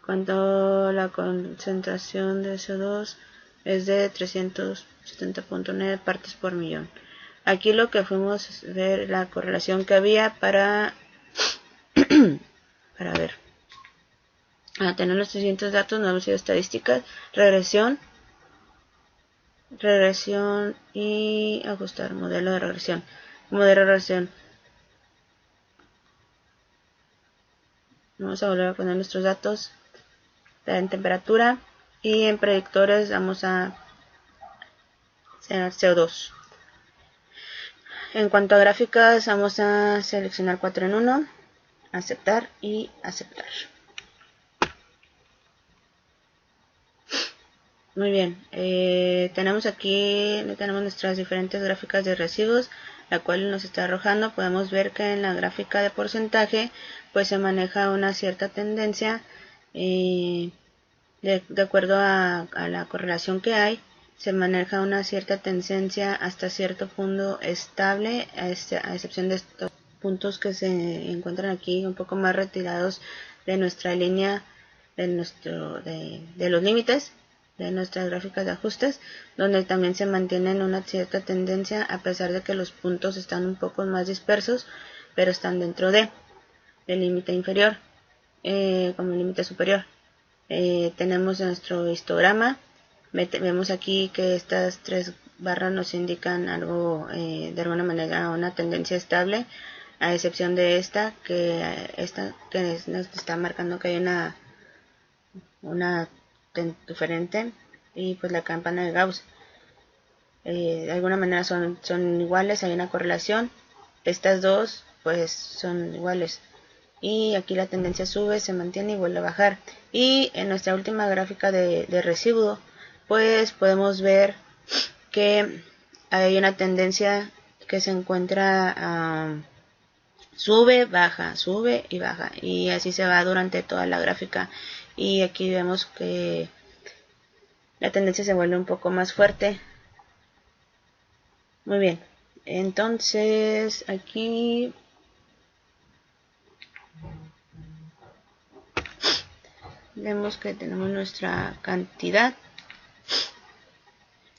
cuando la concentración de CO2 es de 370.9 partes por millón. Aquí lo que fuimos a ver la correlación que había para ver A tener los siguientes datos, nos vamos a ir a estadísticas, regresión y ajustar modelo de regresión. Vamos a volver a poner nuestros datos en temperatura y en predictores vamos a CO2. En cuanto a gráficas, vamos a seleccionar 4 en 1, aceptar y aceptar. Muy bien, tenemos nuestras diferentes gráficas de residuos, la cual nos está arrojando. Podemos ver que en la gráfica de porcentaje pues se maneja una cierta tendencia de acuerdo a la correlación que hay. Se maneja una cierta tendencia hasta cierto punto estable, a excepción de estos puntos que se encuentran aquí un poco más retirados de nuestra línea de los límites de nuestras gráficas de ajustes, donde también se mantiene una cierta tendencia a pesar de que los puntos están un poco más dispersos, pero están dentro del límite inferior como límite superior. Tenemos nuestro histograma. Vemos aquí que estas 3 barras nos indican algo, de alguna manera, una tendencia estable, a excepción de esta que nos está marcando que hay una diferente, y pues la campana de Gauss. De alguna manera son iguales, hay una correlación. Estas dos pues son iguales. Y aquí la tendencia sube, se mantiene y vuelve a bajar. Y en nuestra última gráfica de residuo, pues podemos ver que hay una tendencia que se encuentra sube, baja, sube y baja. Y así se va durante toda la gráfica. Y aquí vemos que la tendencia se vuelve un poco más fuerte. Muy bien. Entonces aquí vemos que tenemos nuestra cantidad.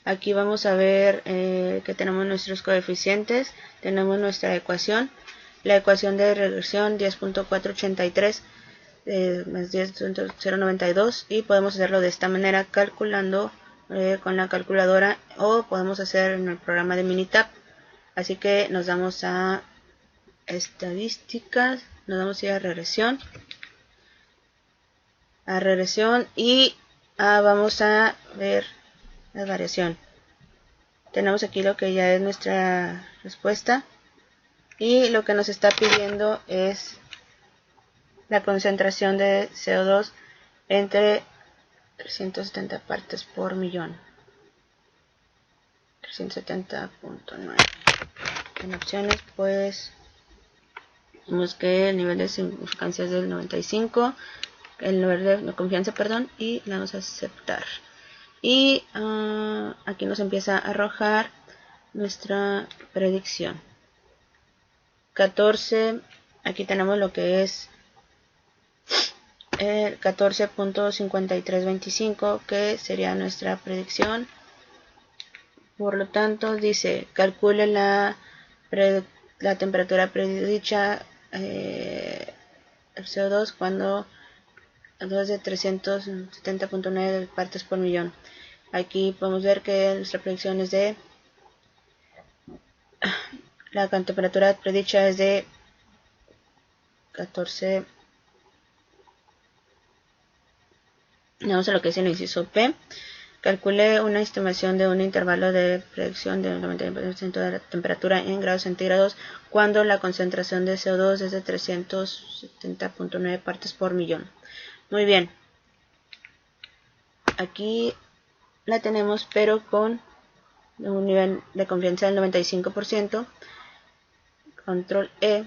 Aquí vamos a ver que tenemos nuestros coeficientes. Tenemos nuestra ecuación. La ecuación de regresión 10.483 más 10.092, y podemos hacerlo de esta manera calculando con la calculadora, o podemos hacer en el programa de Minitab. Así que nos damos a estadísticas, nos vamos a ir a regresión y vamos a ver la variación. Tenemos aquí lo que ya es nuestra respuesta, y lo que nos está pidiendo es la concentración de CO2 entre 370 partes por millón. 370.9. En opciones pues vemos que el nivel de significancia es del 95, el nivel de confianza, y le vamos a aceptar. Y aquí nos empieza a arrojar nuestra predicción. 14, aquí tenemos lo que es el 14.5325, que sería nuestra predicción. Por lo tanto, dice, calcule la temperatura predicha el CO2 cuando es de 370.9 partes por millón. Aquí podemos ver que nuestra predicción es de la temperatura predicha es de 14. Vamos a lo que es el inciso P. Calcule una estimación de un intervalo de predicción del 90% de la temperatura en grados centígrados cuando la concentración de CO2 es de 370.9 partes por millón. Muy bien. Aquí la tenemos, pero con un nivel de confianza del 95%. Control E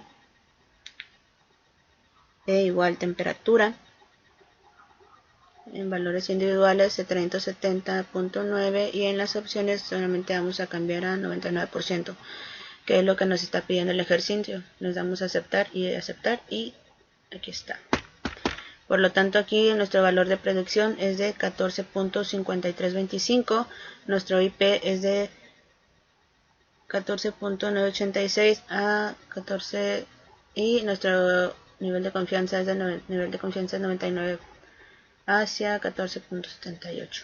igual temperatura. En valores individuales de 370.9, y en las opciones solamente vamos a cambiar a 99%, que es lo que nos está pidiendo el ejercicio. Nos damos a aceptar, y aquí está. Por lo tanto, aquí nuestro valor de predicción es de 14.5325, nuestro IP es de 14.986 a 14, y nuestro nivel de confianza es de 99%. hacia 14.78.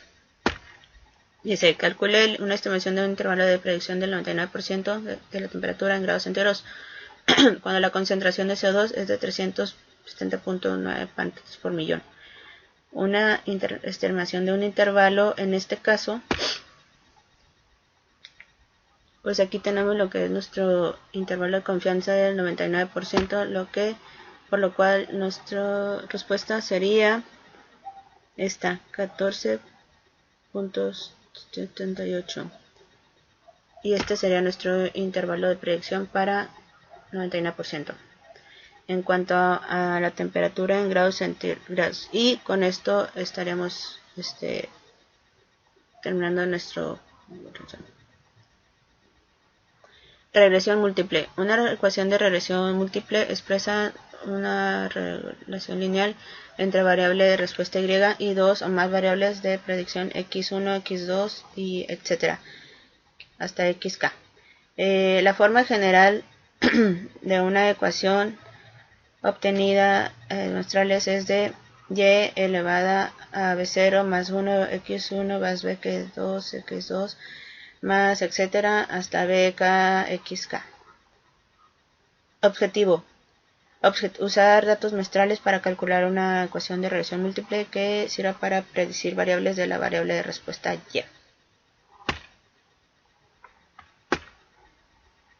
Dice, calcule una estimación de un intervalo de predicción del 99% de la temperatura en grados centígrados cuando la concentración de CO2 es de 370.9 partes por millón. Una estimación de un intervalo, en este caso, pues aquí tenemos lo que es nuestro intervalo de confianza del 99%, por lo cual nuestra respuesta sería esta, 14.78. Y este sería nuestro intervalo de predicción para 99%. En cuanto a la temperatura en grados centígrados. Y con esto estaríamos terminando nuestro regresión múltiple. Una ecuación de regresión múltiple expresa una relación lineal entre variable de respuesta y y dos o más variables de predicción x1, x2 y etcétera hasta xk. La forma general de una ecuación obtenida en Australia es de y elevada a b0 más 1 x1 más bx2 x2 más etcétera hasta bkxk. Objetivo. Usar datos muestrales para calcular una ecuación de regresión múltiple que sirva para predecir variables de la variable de respuesta y.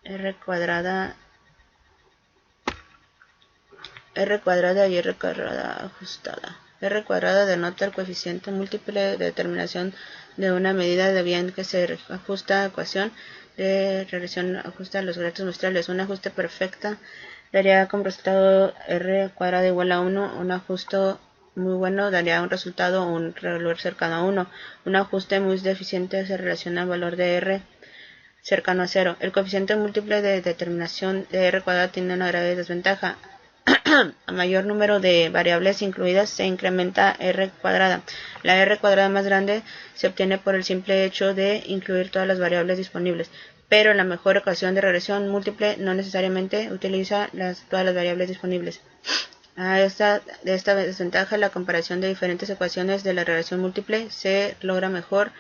R cuadrada y R cuadrada ajustada. R cuadrada denota el coeficiente múltiple de determinación de una medida de bien que se ajusta a ecuación de regresión ajusta a los datos muestrales. Un ajuste perfecta daría como resultado R cuadrada igual a 1. Un ajuste muy bueno daría un resultado un valor cercano a 1. Un ajuste muy deficiente se relaciona al valor de R cercano a 0. El coeficiente múltiple de determinación de R cuadrada tiene una grave desventaja. A mayor número de variables incluidas se incrementa R cuadrada. La R cuadrada más grande se obtiene por el simple hecho de incluir todas las variables disponibles, pero la mejor ecuación de regresión múltiple no necesariamente utiliza todas las variables disponibles. De esta desventaja, la comparación de diferentes ecuaciones de la regresión múltiple se logra mejor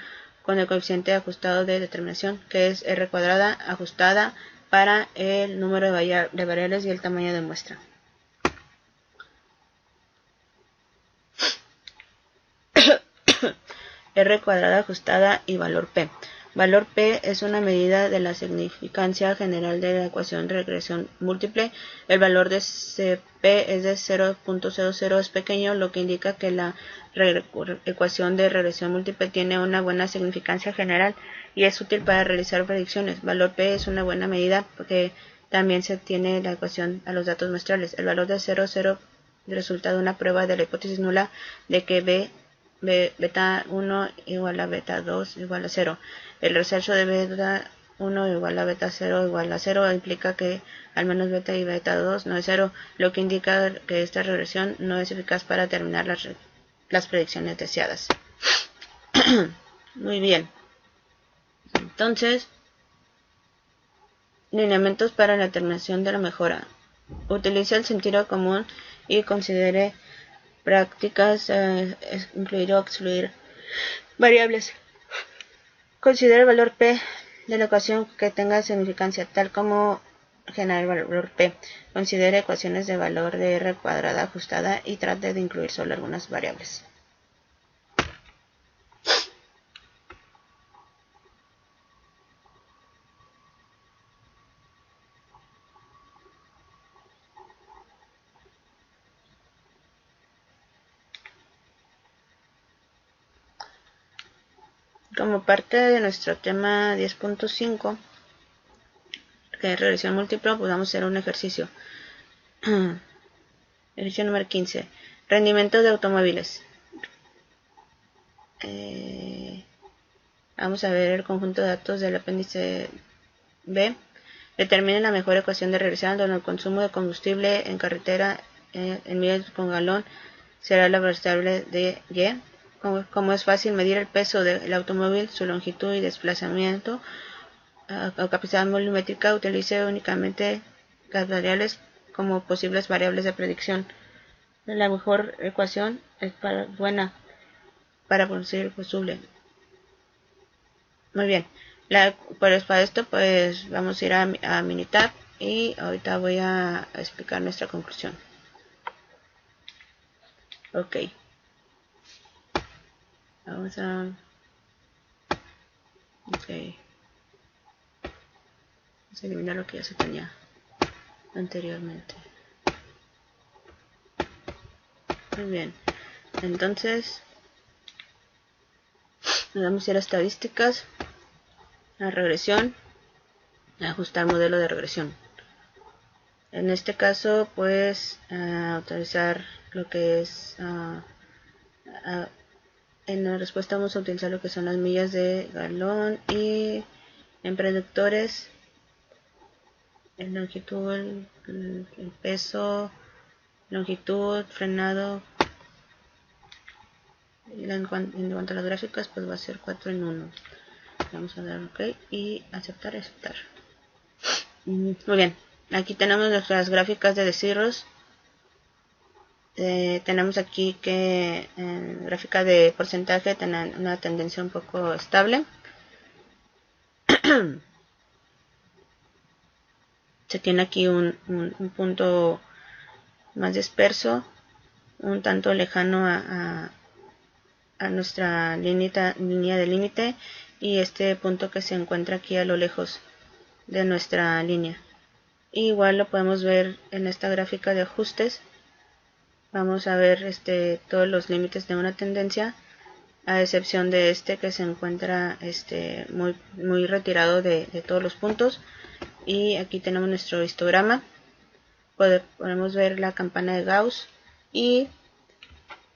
con el coeficiente ajustado de determinación, que es R cuadrada ajustada para el número de variables y el tamaño de muestra. R cuadrada ajustada y valor P. Valor P es una medida de la significancia general de la ecuación de regresión múltiple. El valor de P es de 0.00, es pequeño, lo que indica que la ecuación de regresión múltiple tiene una buena significancia general y es útil para realizar predicciones. Valor P es una buena medida porque también se obtiene la ecuación a los datos muestrales. El valor de 0,0 resulta de una prueba de la hipótesis nula de que beta 1 igual a beta 2 igual a 0. El resalto de beta 1 igual a beta 0 igual a 0 implica que al menos beta y beta 2 no es 0, lo que indica que esta regresión no es eficaz para determinar las predicciones deseadas. Muy bien. Entonces, lineamientos para la determinación de la mejora. Utilice el sentido común y considere prácticas, incluir o excluir variables. Considere el valor P de la ecuación que tenga significancia, tal como generar el valor P. Considere ecuaciones de valor de R cuadrada ajustada y trate de incluir solo algunas variables. Como parte de nuestro tema 10.5, que es regresión múltiple, pues vamos a hacer un ejercicio. Ejercicio número 15. Rendimiento de automóviles. Vamos a ver el conjunto de datos del apéndice B. Determine la mejor ecuación de regresión donde el consumo de combustible en carretera en millas por galón será la variable de Y. Como es fácil medir el peso del automóvil, su longitud y desplazamiento o capacidad volumétrica, utilice únicamente las variables como posibles variables de predicción. la mejor ecuación es buena para producir el fusible. Muy bien, pues para esto pues vamos a ir a Minitab y ahorita voy a explicar nuestra conclusión. Ok, vamos a eliminar lo que ya se tenía anteriormente. Muy bien, entonces nos vamos a ir a estadísticas, a regresión, a ajustar modelo de regresión. En este caso pues utilizar lo que es en la respuesta vamos a utilizar lo que son las millas de galón y en predictores en longitud, el peso, longitud, frenado. Y en cuanto a las gráficas pues va a ser 4 en 1. Vamos a dar ok y aceptar. Muy bien, aquí tenemos nuestras gráficas de descirros. Tenemos aquí que en gráfica de porcentaje tienen una tendencia un poco estable. Se tiene aquí un punto más disperso, un tanto lejano a nuestra línea de límite, y este punto que se encuentra aquí a lo lejos de nuestra línea. Igual lo podemos ver en esta gráfica de ajustes. Vamos a ver todos los límites de una tendencia, a excepción de este que se encuentra muy retirado de todos los puntos. Y aquí tenemos nuestro histograma. Podemos ver la campana de Gauss y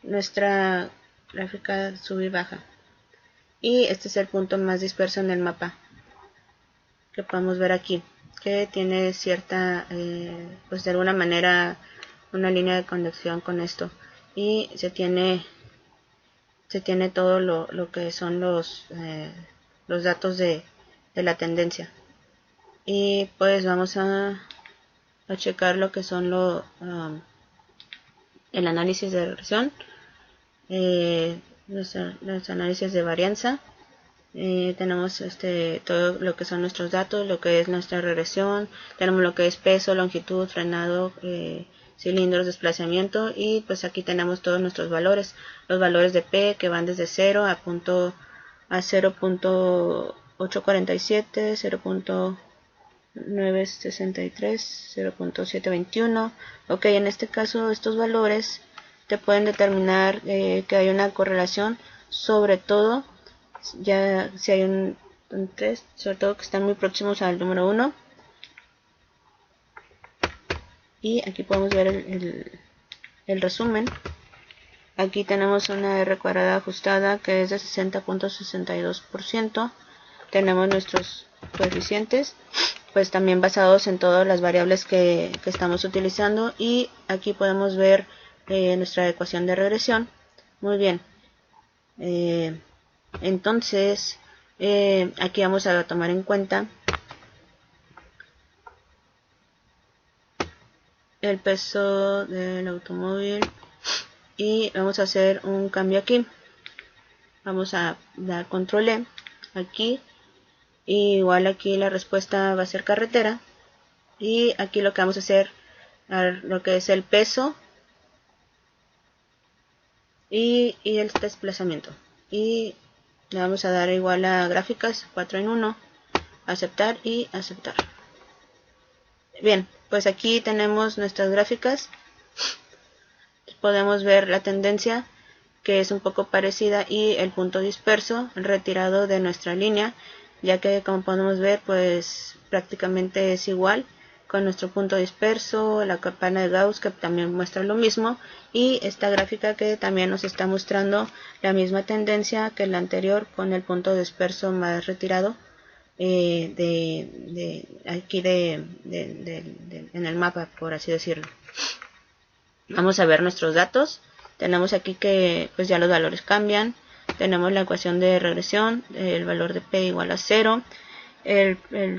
nuestra gráfica sub y baja. Y este es el punto más disperso en el mapa que podemos ver aquí, que tiene cierta, pues de alguna manera, una línea de conexión con esto. Y se tiene todo lo que son los datos de la tendencia. Y pues vamos a checar lo que son el análisis de regresión, los análisis de varianza. Tenemos todo lo que son nuestros datos, lo que es nuestra regresión, tenemos lo que es peso, longitud, frenado, cilindros, desplazamiento, y pues aquí tenemos todos nuestros valores, los valores de P que van desde 0 a 0.847, 0.963, 0.721. Ok, en este caso estos valores te pueden determinar que hay una correlación, sobre todo ya si hay un 3, sobre todo que están muy próximos al número 1. Y aquí podemos ver el resumen. Aquí tenemos una R cuadrada ajustada que es de 60.62%. Tenemos nuestros coeficientes, pues también basados en todas las variables que estamos utilizando. Y aquí podemos ver nuestra ecuación de regresión. Muy bien. Entonces aquí vamos a tomar en cuenta el peso del automóvil y vamos a hacer un cambio aquí. Vamos a dar control E aquí, y igual aquí la respuesta va a ser carretera, y aquí lo que vamos a hacer lo que es el peso y el desplazamiento, y le vamos a dar igual a gráficas 4 en 1, aceptar y aceptar. Bien, pues aquí tenemos nuestras gráficas. Podemos ver la tendencia, que es un poco parecida, y el punto disperso retirado de nuestra línea, ya que como podemos ver pues prácticamente es igual con nuestro punto disperso, la campana de Gauss que también muestra lo mismo, y esta gráfica que también nos está mostrando la misma tendencia que la anterior, con el punto disperso más retirado aquí en el mapa, por así decirlo. Vamos a ver nuestros datos. Tenemos aquí que pues ya los valores cambian. Tenemos la ecuación de regresión, el valor de P igual a 0, el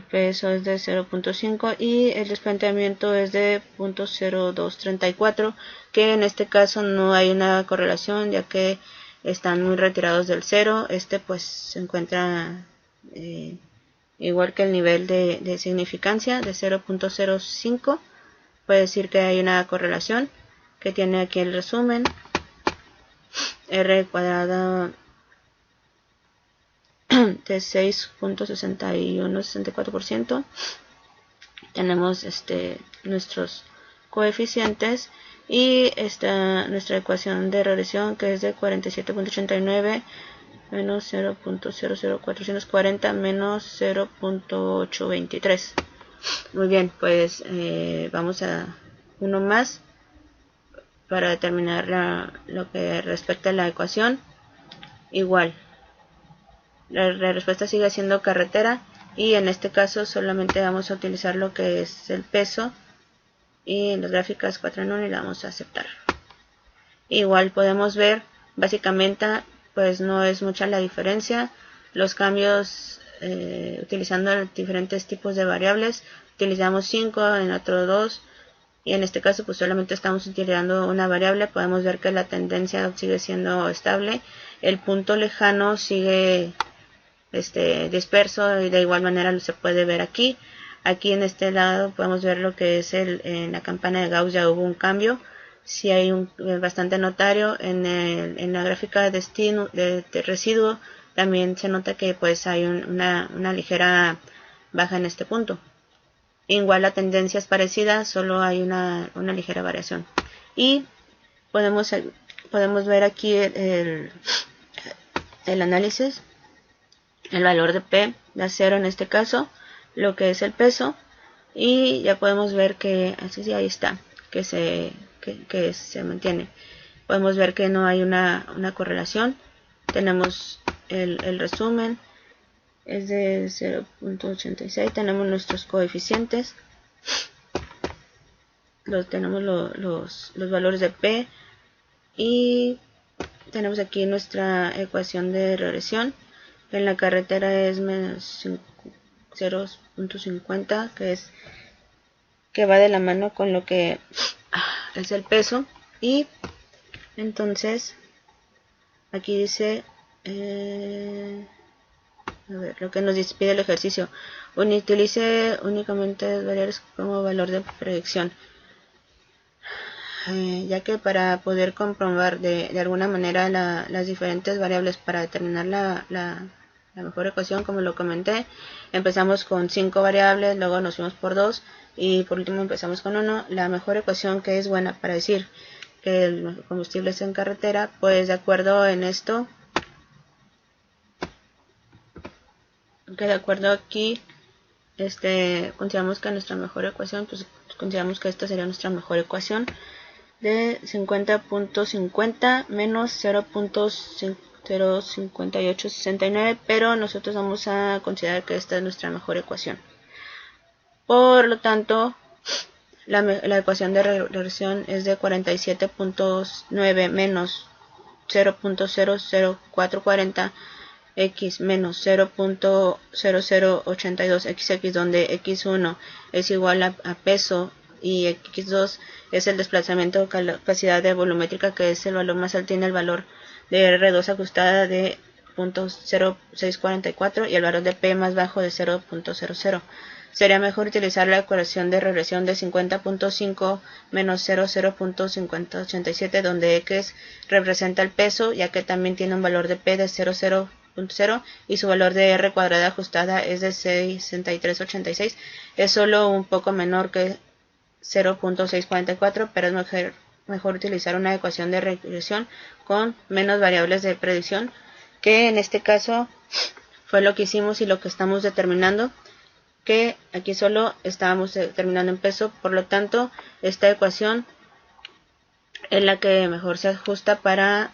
peso es de 0.5 y el desprendimiento es de 0.0234, que en este caso no hay una correlación ya que están muy retirados del cero. Pues se encuentra igual que el nivel de significancia de 0.05. Puede decir que hay una correlación que tiene aquí el resumen. R cuadrada de 6.6164%. Tenemos nuestros coeficientes y nuestra ecuación de regresión, que es de 47.89 menos 0.00440 menos 0.823. Muy bien, pues vamos a uno más para determinar lo que respecta a la ecuación. Igual, la respuesta sigue siendo carretera y en este caso solamente vamos a utilizar lo que es el peso, y en las gráficas 4 en 1 y la vamos a aceptar. Igual podemos ver, básicamente pues no es mucha la diferencia. Los cambios utilizando diferentes tipos de variables, utilizamos 5, en otro 2, y en este caso pues solamente estamos utilizando una variable. Podemos ver que la tendencia sigue siendo estable, el punto lejano sigue disperso, y de igual manera se puede ver aquí. Aquí en este lado podemos ver lo que es en la campana de Gauss ya hubo un cambio. Si hay bastante notario en la gráfica de destino de residuo, también se nota que pues hay una ligera baja en este punto. Igual la tendencia es parecida, solo hay una ligera variación. Y podemos ver aquí el análisis, el valor de P da 0 en este caso, lo que es el peso, y ya podemos ver que así ahí está, que se mantiene. Podemos ver que no hay una correlación. Tenemos el resumen, es de 0.86. Tenemos nuestros coeficientes, tenemos los valores de P, y tenemos aquí nuestra ecuación de regresión. En la carretera es menos 0.50, que va de la mano con lo que es el peso. Y entonces aquí dice a ver, lo que nos pide el ejercicio: utilice únicamente variables como valor de predicción, ya que para poder comprobar de alguna manera las diferentes variables para determinar la mejor ecuación, como lo comenté, empezamos con 5 variables, luego nos fuimos por 2 y por último empezamos con 1. La mejor ecuación que es buena para decir que el combustible está en carretera, pues de acuerdo en esto, que de acuerdo aquí consideramos que nuestra mejor ecuación, pues consideramos que esta sería nuestra mejor ecuación, de 50.50 menos 0.05869, pero nosotros vamos a considerar que esta es nuestra mejor ecuación. Por lo tanto, la ecuación de regresión es de 47.9 menos 0.00440 x menos 0.0082xx, donde x1 es igual a peso y x2 es el desplazamiento de capacidad de volumétrica, que es el valor más alto, tiene el valor de R2 ajustada de 0.0644 y el valor de P más bajo de 0.00. Sería mejor utilizar la ecuación de regresión de 50.5 menos 00.5087, donde x representa el peso, ya que también tiene un valor de P de 0.0 y su valor de R cuadrada ajustada es de 6386. Es solo un poco menor que 0.644, pero es mejor utilizar una ecuación de regresión con menos variables de predicción, que en este caso fue lo que hicimos y lo que estamos determinando, que aquí solo estábamos determinando en peso. Por lo tanto, esta ecuación es la que mejor se ajusta para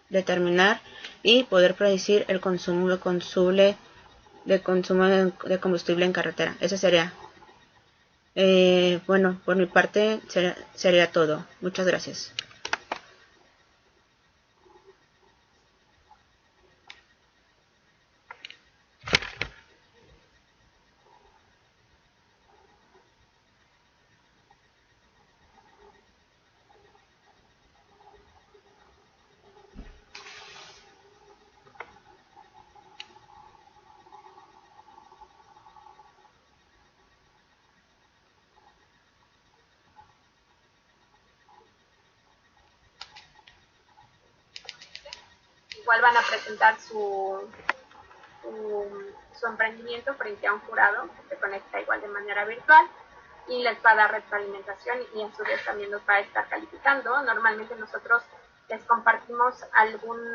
determinar y poder predecir el consumo de combustible en carretera. Ese sería. Bueno, por mi parte sería todo. Muchas gracias.
igual van a presentar su emprendimiento frente a un jurado que se conecta igual de manera virtual y les va a dar retroalimentación y a su vez también nos va a estar calificando. Normalmente nosotros les compartimos algún